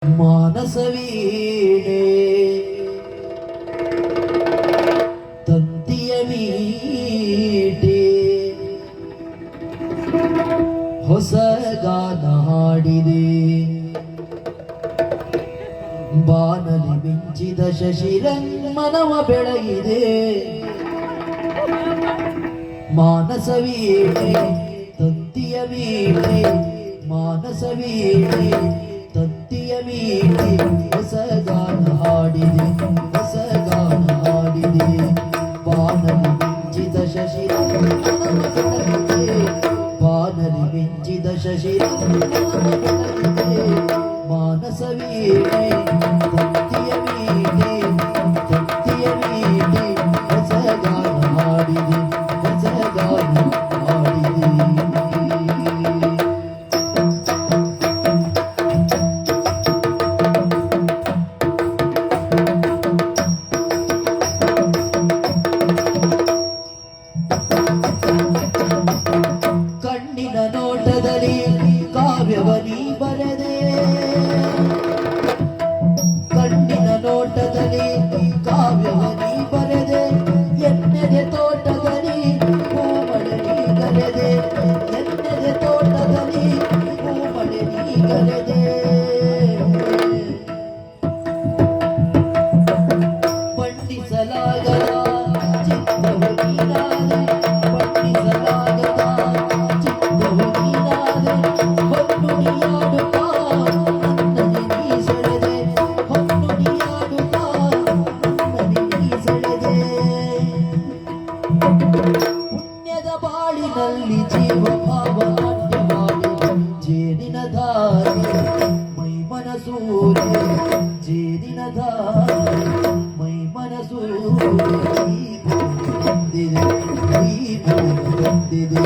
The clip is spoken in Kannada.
ಮಾನಸವೀಣೆ ತಂತಿಯ ಮೀಟೆ ಹೊಸ ಗಾನ ಹಾಡಿದೆ. ಬಾನಲಿ ಮಿಂಚಿದ ಶಶಿರನ್ಮನವ ಬೆಳಗಿದೆ. ಮಾನಸವೀಣೆ ತಂತಿಯ ಮೀಟೆ ಮಾನಸವೀಣೆ ತಂತಿಯ ಮೀಟೆ ಹೊಸ ಗಾನ ಹಾಡಿದೆ. ಹೊಸ ಗಾನ ಹಾಡಿದೆ. ಬಾನಲಿ ಮಿಂಚಿದ ಶಶಿರನ್ಮನವ ಬೆಳಗಿದೆ. ಬಾನಲಿ ಮಿಂಚಿದ ಶಶಿರನ್ಮನವ ಬೆಳಗಿದೆ. ಮಾನಸವೀಣೆ ತಂತಿಯ ಮೀಟೆ ತಂತಿಯ ಮೀಟೆ ಹೊಸ ಗಾನ ಹಾಡಿದೆ. ಹೊಸ ಗಾನ ಹಾಡಿದೆ. ಕಣ್ಣಿನ ನೋಟದಲ್ಲಿ ಕಾವ್ಯವನಿ ಬರೆದೆ. ಕಣ್ಣಿನ ನೋಟದಲ್ಲಿ ಕಾವ್ಯವನಿ ಬರೆದೆ. ಎನ್ನೆದೆ ತೋಟದಲ್ಲಿ ಹೂಮಳೆ ನೀಗರೆದೆ. ಎನ್ನೆದೆ ತೋಟದಲ್ಲಿ ಹೂಮಳೆ ನೀಗರೆದೆ. ಬಣ್ಣಿಸಲಾಗದ ಚಿತ್ರವು ನೀನಾದೆ. ಬಣ್ಣಿಸಲಾಗದ ಚಿತ್ರವು ನೀನಾದೆ. ಹೊನ್ನುಡಿಯಾಡುತ್ತಾ ನನ್ನಲ್ಲಿ ನೀ ಸೆಳೆದೆ. ಹೊನ್ನುಡಿಯಾಡುತ್ತಾ ನನ್ನಲ್ಲಿ ನೀ ಸೆಳೆದೆ. ಪುಣ್ಯದ ಬಾಳಿನಲ್ಲಿ ಜೀವ ಭಾವ ನಾಟ್ಯವಾಡಿ ಜೇನಿನ ಧಾರೆ ಮೈ ಮನಸೂರೆ. ಜೇನಿನ ಧಾರೆ ಮೈ ಮನಸೂರೆ. ಈ ಭೂಮಿ ಬಂದಿದೆ. ಈ ಭೂಮಿ ಬಂದಿದೆ.